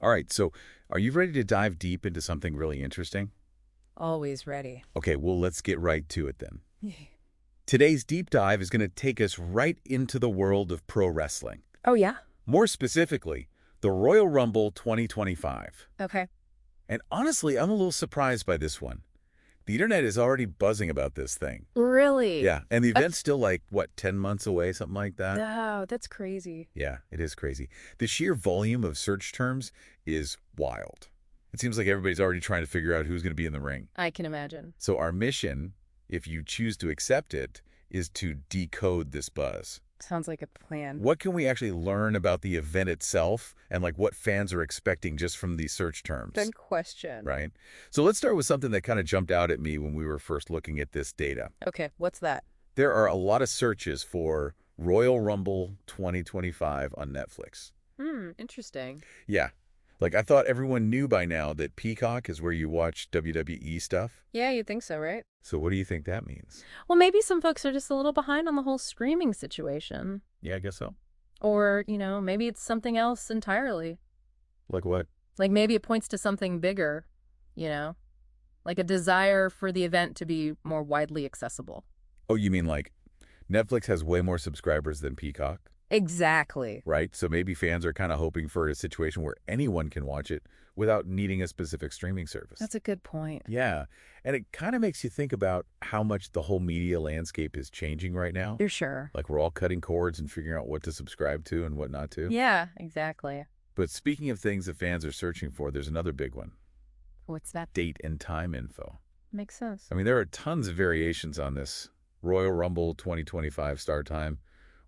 All right, so are you ready to dive deep into something really interesting? Always ready. Okay, well, let's get right to it then. Today's deep dive is going to take us right into the world of pro wrestling. Oh, yeah? More specifically, the Royal Rumble 2025. Okay. And honestly, I'm a little surprised by this one. The internet is already buzzing about this thing. Really? Yeah, and the event's still like, what, 10 months away, something like that? No, that's crazy. Yeah, it is crazy. The sheer volume of search terms is wild. It seems like everybody's already trying to figure out who's going to be in the ring. I can imagine. So our mission, if you choose to accept it, is to decode this buzz. Sounds like a plan. What can we actually learn about the event itself and like what fans are expecting just from these search terms? Good question. Right? So let's start with something that kind of jumped out at me when we were first looking at this data. Okay, what's that? There are a lot of searches for Royal Rumble 2025 on Netflix. Interesting. Yeah. Like, I thought everyone knew by now that Peacock is where you watch WWE stuff. Yeah, you'd think so, right? So what do you think that means? Well, maybe some folks are just a little behind on the whole streaming situation. Yeah, I guess so. Or, maybe it's something else entirely. Like what? Like maybe it points to something bigger, you know? Like a desire for the event to be more widely accessible. Oh, you mean like Netflix has way more subscribers than Peacock, Exactly. right? So maybe fans are kind of hoping for a situation where anyone can watch it without needing a specific streaming service. That's a good point. Yeah. And it kind of makes you think about how much the whole media landscape is changing right now. You're sure? Like we're all cutting cords and figuring out what to subscribe to and what not to. Yeah, exactly. But speaking of things that fans are searching for, there's another big one. What's that? Date and time info. Makes sense. I mean, there are tons of variations on this. Royal Rumble 2025 start time,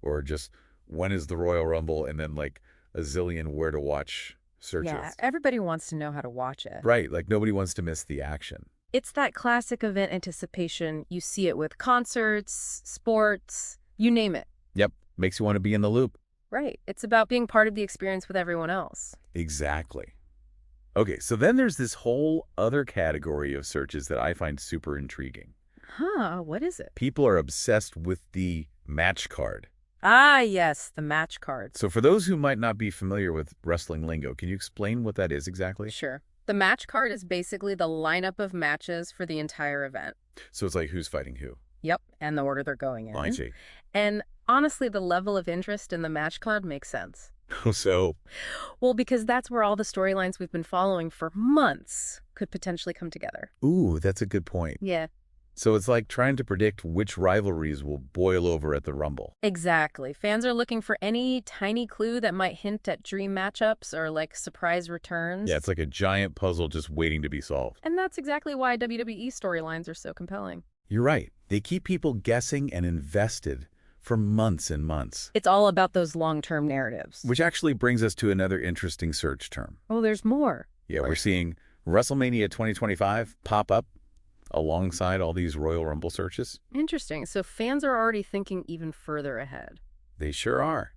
or just when is the Royal Rumble, and then like a zillion where to watch searches. Yeah, everybody wants to know how to watch it. Right, like nobody wants to miss the action. It's that classic event anticipation. You see it with concerts, sports, you name it. Yep, makes you want to be in the loop. Right. It's about being part of the experience with everyone else. Exactly. Okay, so then there's this whole other category of searches that I find super intriguing. Huh, what is it? People are obsessed with the match card. Ah, yes, the match cards. So for those who might not be familiar with wrestling lingo, can you explain what that is exactly? Sure. The match card is basically the lineup of matches for the entire event. So it's like who's fighting who? Yep, and the order they're going in. I see. And honestly, the level of interest in the match card makes sense. So, Well, because that's where all the storylines we've been following for months could potentially come together. ooh, that's a good point. Yeah, So it's like trying to predict which rivalries will boil over at the Rumble. exactly. Fans are looking for any tiny clue that might hint at dream matchups or like surprise returns. Yeah, it's like a giant puzzle just waiting to be solved. And that's exactly why WWE storylines are so compelling. You're right. They keep people guessing and invested for months and months. It's all about those long-term narratives. Which actually brings us to another interesting search term. Oh, there's more. Yeah, we're seeing WrestleMania 2025 pop up alongside all these Royal Rumble searches. Interesting. So fans are already thinking even further ahead. They sure are.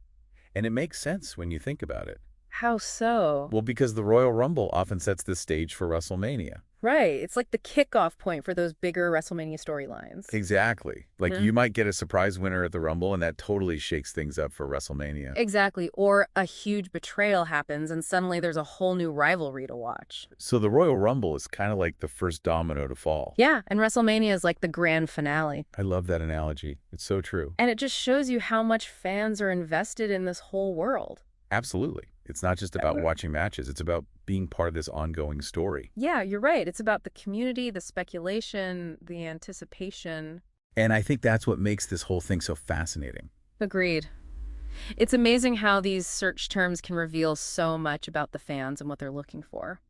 And it makes sense when you think about it. How so? Well, because the Royal Rumble often sets the stage for WrestleMania. Right. It's like the kickoff point for those bigger WrestleMania storylines. Exactly. Like Yeah. you might get a surprise winner at the Rumble, and that totally shakes things up for WrestleMania. Exactly. Or a huge betrayal happens and suddenly there's a whole new rivalry to watch. So the Royal Rumble is kind of like the first domino to fall. Yeah, and WrestleMania is like the grand finale. I love that analogy. It's so true. And it just shows you how much fans are invested in this whole world. Absolutely. It's not just about watching matches. It's about being part of this ongoing story. Yeah, you're right. It's about the community, the speculation, the anticipation. And I think that's what makes this whole thing so fascinating. Agreed. It's amazing how these search terms can reveal so much about the fans and what they're looking for.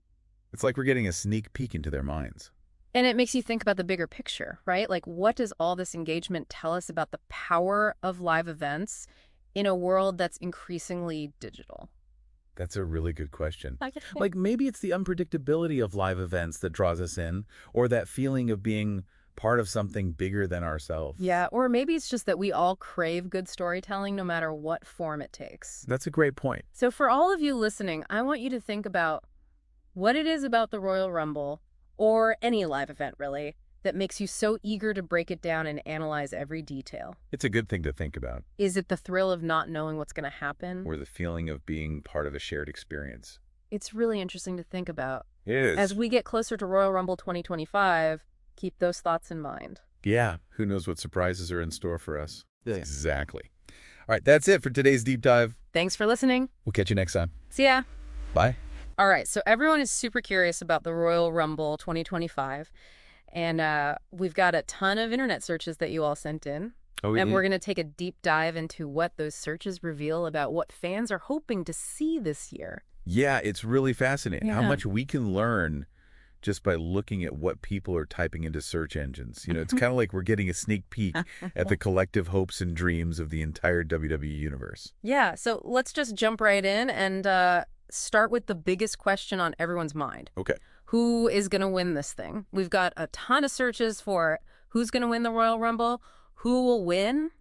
It's like we're getting a sneak peek into their minds. And it makes you think about the bigger picture, right? Like, what does all this engagement tell us about the power of live events in a world that's increasingly digital? That's a really good question. Like maybe it's the unpredictability of live events that draws us in, or that feeling of being part of something bigger than ourselves. Yeah, or maybe it's just that we all crave good storytelling no matter what form it takes. That's a great point. So for all of you listening, I want you to think about what it is about the Royal Rumble, or any live event really, that makes you so eager to break it down and analyze every detail. It's a good thing to think about. Is it the thrill of not knowing what's going to happen? Or the feeling of being part of a shared experience. It's really interesting to think about. It As is. we get closer to Royal Rumble 2025, keep those thoughts in mind. Yeah, who knows what surprises are in store for us. Yeah. Exactly. All right, that's it for today's deep dive. Thanks for listening. We'll catch you next time. See ya. Bye. All right, so everyone is super curious about the Royal Rumble 2025, and we've got a ton of internet searches that you all sent in, Oh, and we're going to take a deep dive into what those searches reveal about what fans are hoping to see this year. Yeah, it's really fascinating how Yeah. much we can learn just by looking at what people are typing into search engines. You know, it's kind of like we're getting a sneak peek at the collective hopes and dreams of the entire WWE universe. Yeah, so let's just jump right in and start with the biggest question on everyone's mind. Okay. Who is going to win this thing? We've got a ton of searches for who's going to win the Royal Rumble, who will win.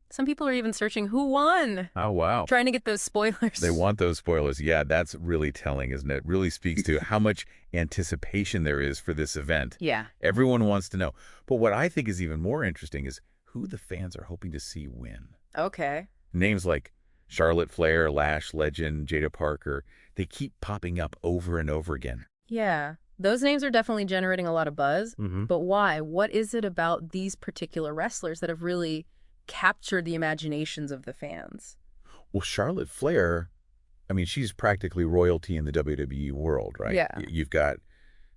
Some people are even searching who won, Oh, wow. trying to get those spoilers. They want those spoilers. Yeah, that's really telling, isn't it? Really speaks to how much anticipation there is for this event. Yeah. Everyone wants to know. But what I think is even more interesting is who the fans are hoping to see win. Okay. Names like Charlotte Flair, Lash Legend, Jada Parker, they keep popping up over and over again. Yeah. Those names are definitely generating a lot of buzz. But why? What is it about these particular wrestlers that have really captured the imaginations of the fans? Well, Charlotte Flair, I mean, she's practically royalty in the WWE world, right? Yeah. You've got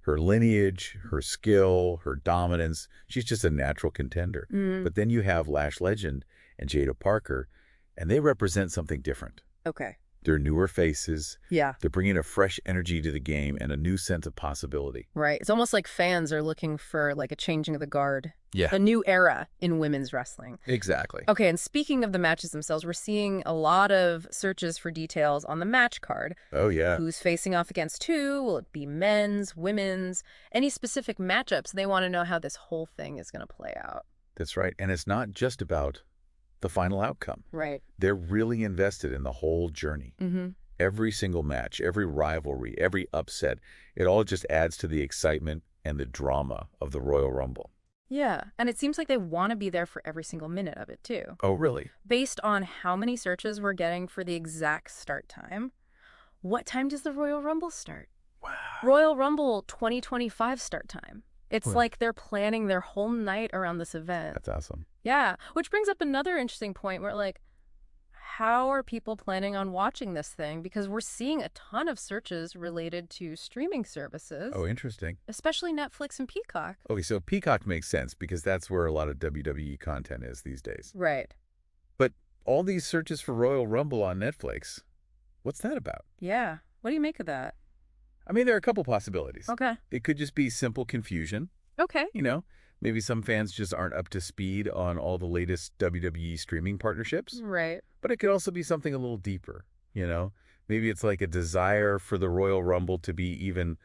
her lineage, her skill, her dominance. She's just a natural contender. But then you have Lash Legend and Jada Parker, and they represent something different. Okay. They're newer faces. Yeah. They're bringing a fresh energy to the game and a new sense of possibility. Right. It's almost like fans are looking for like a changing of the guard, Yeah, a new era in women's wrestling. exactly. Okay, and speaking of the matches themselves, we're seeing a lot of searches for details on the match card. Oh, yeah. Who's facing off against who? Will it be men's, women's? Any specific matchups? They want to know how this whole thing is going to play out. That's right. And it's not just about the final outcome. Right. They're really invested in the whole journey. Mm-hmm. Every single match, every rivalry, every upset, it all just adds to the excitement and the drama of the Royal Rumble. Yeah, and it seems like they want to be there for every single minute of it, too. Oh, really? Based on how many searches we're getting for the exact start time, what time does the Royal Rumble start? Wow. Royal Rumble 2025 start time. It's Wow. like they're planning their whole night around this event. That's awesome. Yeah, which brings up another interesting point where, like, how are people planning on watching this thing? Because we're seeing a ton of searches related to streaming services, Oh, interesting. especially Netflix and Peacock. Okay, so Peacock makes sense because that's where a lot of WWE content is these days. Right. But all these searches for Royal Rumble on Netflix, what's that about? Yeah. What do you make of that? I mean, there are a couple possibilities. Okay. It could just be simple confusion. Okay. You know, maybe some fans just aren't up to speed on all the latest WWE streaming partnerships. Right. But it could also be something a little deeper, you know? Maybe it's like a desire for the Royal Rumble to be even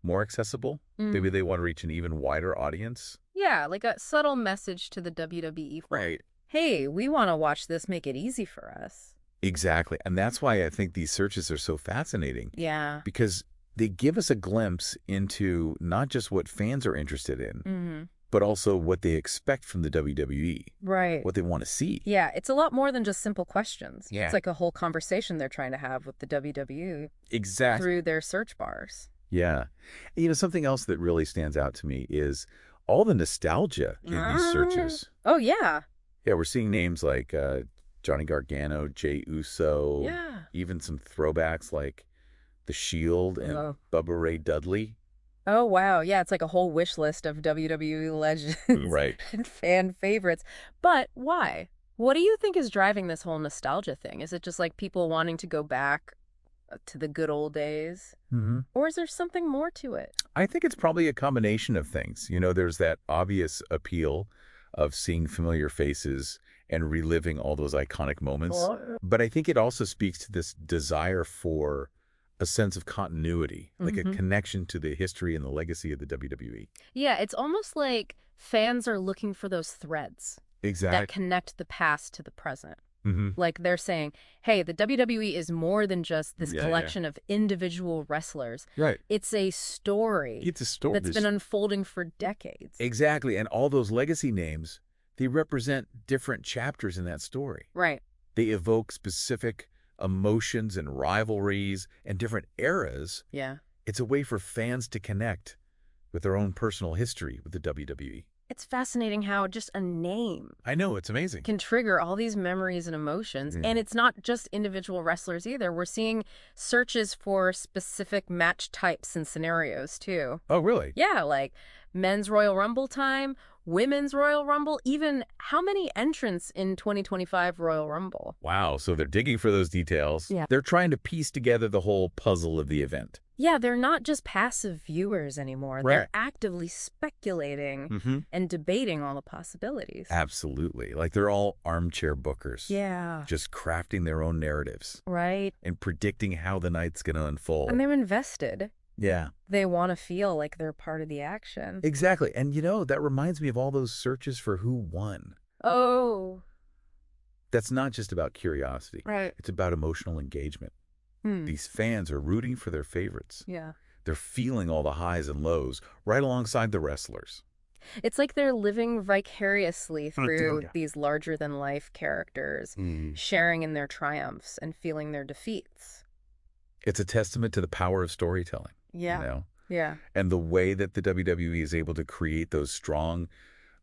more accessible. Mm. Maybe they want to reach an even wider audience. Yeah, like a subtle message to the WWE. Right. Hey, we want to watch this, make it easy for us. Exactly. And that's why I think these searches are so fascinating, Yeah. because they give us a glimpse into not just what fans are interested in, Mm-hmm. but also what they expect from the WWE, Right. what they want to see. Yeah, it's a lot more than just simple questions. Yeah. It's like a whole conversation they're trying to have with the WWE Exactly. through their search bars. Yeah. You know, something else that really stands out to me is all the nostalgia in these searches. Oh, yeah. Yeah, we're seeing names like Johnny Gargano, Jey Uso, Yeah. even some throwbacks like The Shield and Oh. Bubba Ray Dudley. Oh, wow. Yeah, it's like a whole wish list of WWE legends Right. and fan favorites. But why? What do you think is driving this whole nostalgia thing? Is it just like people wanting to go back to the good old days? Mm-hmm. Or is there something more to it? I think it's probably a combination of things. You know, there's that obvious appeal of seeing familiar faces and reliving all those iconic moments. But I think it also speaks to this desire for a sense of continuity, like a Mhm. connection to the history and the legacy of the WWE. Yeah, it's almost like fans are looking for those threads that connect the past to the present. Mm-hmm. Like they're saying, hey, the WWE is more than just this Yeah, collection of individual wrestlers. Right. It's a story It's a story. that's been unfolding for decades. Exactly. And all those legacy names, they represent different chapters in that story. Right. They evoke specific emotions and rivalries and different eras. Yeah. It's a way for fans to connect with their own personal history with the WWE. It's fascinating how just a name I know, it's amazing. can trigger all these memories and emotions. And it's not just individual wrestlers either. We're seeing searches for specific match types and scenarios too. Oh, really? Yeah, like men's Royal Rumble time, women's Royal Rumble, even how many entrants in 2025 Royal Rumble. Wow, so they're digging for those details. Yeah. They're trying to piece together the whole puzzle of the event. Yeah, they're not just passive viewers anymore. Right. They're actively speculating and debating all the possibilities. Absolutely. Like they're all armchair bookers. Yeah. Just crafting their own narratives Right. and predicting how the night's going to unfold. And they're invested. Yeah. They want to feel like they're part of the action. Exactly. And that reminds me of all those searches for who won. Oh. That's not just about curiosity. Right. It's about emotional engagement. These fans are rooting for their favorites. Yeah. They're feeling all the highs and lows right alongside the wrestlers. It's like they're living vicariously through these larger-than-life characters, sharing in their triumphs and feeling their defeats. It's a testament to the power of storytelling. Yeah. Yeah. And the way that the WWE is able to create those strong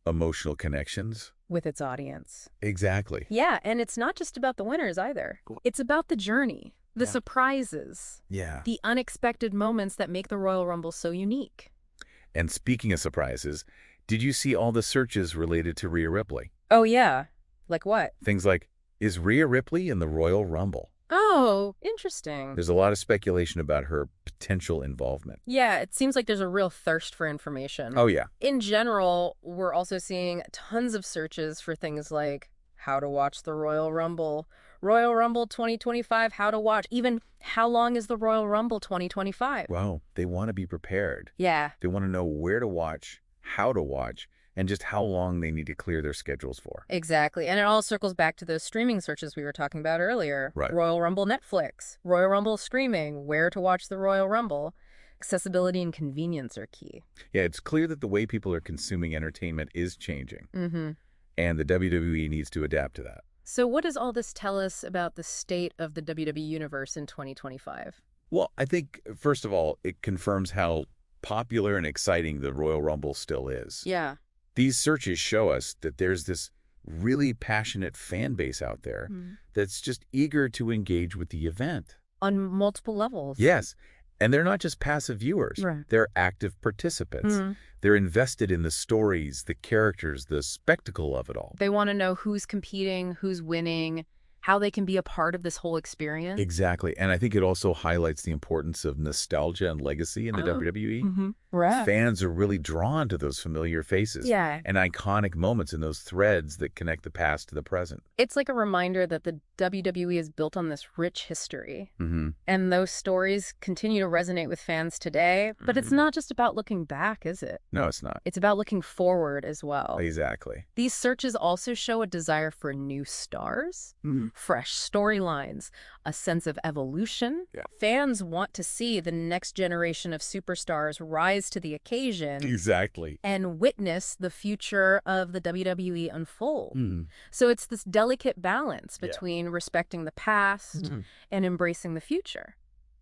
emotional connections. With its audience. Exactly. Yeah, and it's not just about the winners either. It's about the journey, the surprises, the unexpected moments that make the Royal Rumble so unique. And speaking of surprises, did you see all the searches related to Rhea Ripley? Oh, yeah. Like what? Things like, is Rhea Ripley in the Royal Rumble? Oh, interesting. There's a lot of speculation about her potential involvement. Yeah, it seems like there's a real thirst for information. Oh, yeah. In general, we're also seeing tons of searches for things like how to watch the Royal Rumble 2025, how to watch, even how long is the Royal Rumble 2025? Wow, they want to be prepared. Yeah. They want to know where to watch, how to watch, and just how long they need to clear their schedules for. Exactly. And it all circles back to those streaming searches we were talking about earlier. Right. Royal Rumble Netflix, Royal Rumble streaming, where to watch the Royal Rumble. Accessibility and convenience are key. Yeah, it's clear that the way people are consuming entertainment is changing. Mm-hmm. And the WWE needs to adapt to that. So what does all this tell us about the state of the WWE Universe in 2025? Well, I think, first of all, it confirms how popular and exciting the Royal Rumble still is. Yeah. These searches show us that there's this really passionate fan base out there that's just eager to engage with the event. On multiple levels. Yes. And they're not just passive viewers. Right. They're active participants. They're invested in the stories, the characters, the spectacle of it all. They want to know who's competing, who's winning, how they can be a part of this whole experience. Exactly. And I think it also highlights the importance of nostalgia and legacy in the WWE. Right. Fans are really drawn to those familiar faces and iconic moments in those threads that connect the past to the present. It's like a reminder that the WWE is built on this rich history. And those stories continue to resonate with fans today. But it's not just about looking back, is it? No, it's not. It's about looking forward as well. Exactly. These searches also show a desire for new stars, fresh storylines, a sense of evolution. Yeah. Fans want to see the next generation of superstars rise to the occasion. Exactly. And witness the future of the WWE unfold. So it's this delicate balance between respecting the past and embracing the future.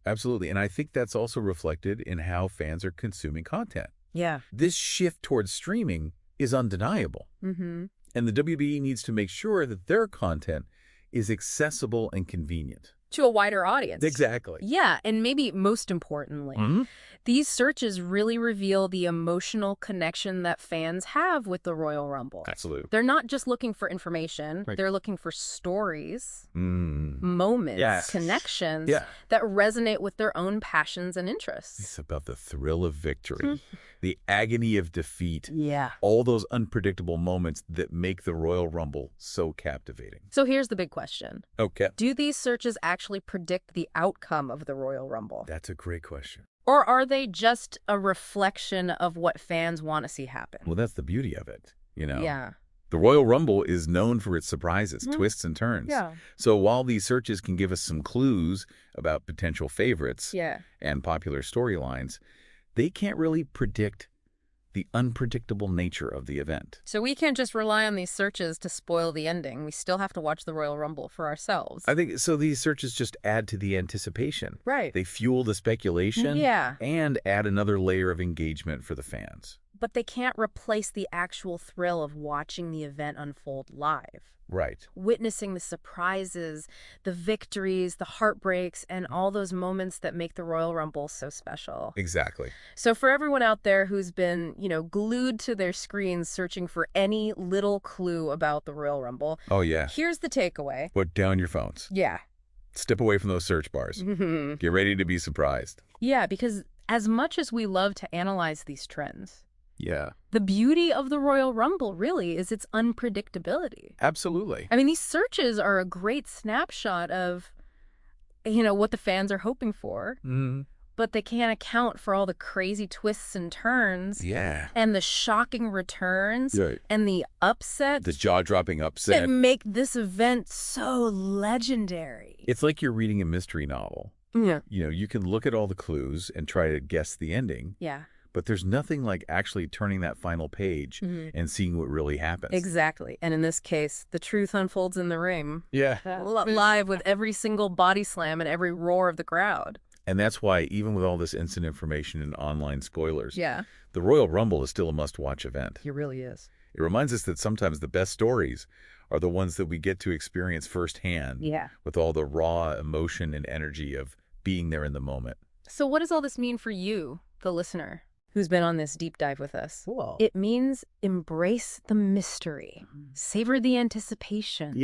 Absolutely. And I think that's also reflected in how fans are consuming content. Yeah. This shift towards streaming is undeniable. And the WWE needs to make sure that their content is accessible and convenient. To a wider audience. Exactly. Yeah, and maybe most importantly, these searches really reveal the emotional connection that fans have with the Royal Rumble. Absolutely. They're not just looking for information. They're looking for stories, moments, connections that resonate with their own passions and interests. It's about the thrill of victory, the agony of defeat, Yeah. all those unpredictable moments that make the Royal Rumble so captivating. So here's the big question. Okay. Do these searches actually predict the outcome of the Royal Rumble? That's a great question. Or are they just a reflection of what fans want to see happen? Well, that's the beauty of it, Yeah. The Royal Rumble is known for its surprises, twists and turns. Yeah. So while these searches can give us some clues about potential favorites Yeah. and popular storylines, they can't really predict the unpredictable nature of the event. So we can't just rely on these searches to spoil the ending. We still have to watch the Royal Rumble for ourselves. I think so. These searches just add to the anticipation. Right. They fuel the speculation. Yeah. And add another layer of engagement for the fans. But they can't replace the actual thrill of watching the event unfold live. Right. Witnessing the surprises, the victories, the heartbreaks, and all those moments that make the Royal Rumble so special. Exactly. So for everyone out there who's been, glued to their screens searching for any little clue about the Royal Rumble, oh, yeah. Here's the takeaway. Put down your phones. Yeah. Step away from those search bars. Get ready to be surprised. Yeah, because as much as we love to analyze these trends, yeah, the beauty of the Royal Rumble really is its unpredictability. Absolutely. I mean, these searches are a great snapshot of, what the fans are hoping for. But they can't account for all the crazy twists and turns. Yeah. And the shocking returns. Right. And the upsets. The jaw-dropping upset. That make this event so legendary. It's like you're reading a mystery novel. Yeah. You can look at all the clues and try to guess the ending. Yeah. But there's nothing like actually turning that final page and seeing what really happens. Exactly. And in this case, the truth unfolds in the ring. Yeah. Live with every single body slam and every roar of the crowd. And that's why, even with all this instant information and online spoilers, yeah, the Royal Rumble is still a must-watch event. It really is. It reminds us that sometimes the best stories are the ones that we get to experience firsthand. Yeah. With all the raw emotion and energy of being there in the moment. So what does all this mean for you, the listener, who's been on this deep dive with us? Cool. It means embrace the mystery, savor the anticipation,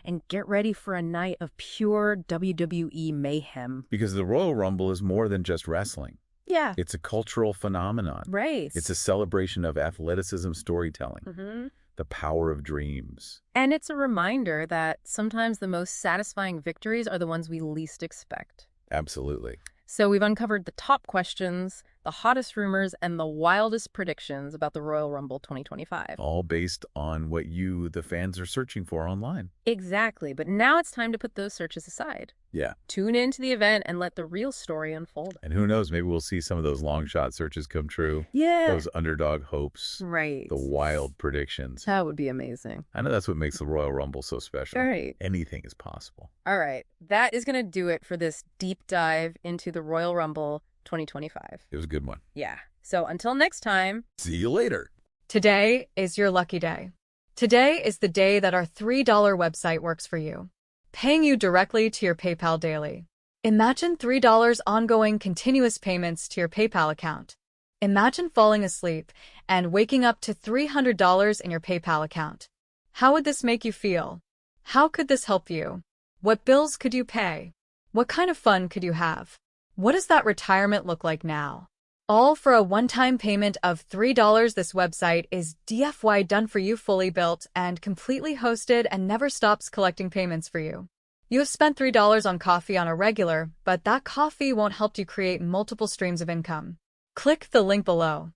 and get ready for a night of pure WWE mayhem. Because the Royal Rumble is more than just wrestling. Yeah. It's a cultural phenomenon. Right. It's a celebration of athleticism storytelling, the power of dreams. And it's a reminder that sometimes the most satisfying victories are the ones we least expect. Absolutely. So we've uncovered the top questions, the hottest rumors, and the wildest predictions about the Royal Rumble 2025. All based on what you, the fans, are searching for online. Exactly. But now it's time to put those searches aside. Yeah. Tune into the event and let the real story unfold. And who knows, maybe we'll see some of those long shot searches come true. Yeah. Those underdog hopes. Right. The wild predictions. That would be amazing. I know that's what makes the Royal Rumble so special. Right. Anything is possible. All right. That is going to do it for this deep dive into the Royal Rumble 2025. It was a good one. Yeah. So until next time. See you later. Today is your lucky day. Today is the day that our $3 website works for you, paying you directly to your PayPal daily. Imagine $3 ongoing continuous payments to your PayPal account. Imagine falling asleep and waking up to $300 in your PayPal account. How would this make you feel? How could this help you? What bills could you pay? What kind of fun could you have? What does that retirement look like now? All for a one-time payment of $3. This website is DFY done for you, fully built and completely hosted, and never stops collecting payments for you. You have spent $3 on coffee on a regular, but that coffee won't help you create multiple streams of income. Click the link below.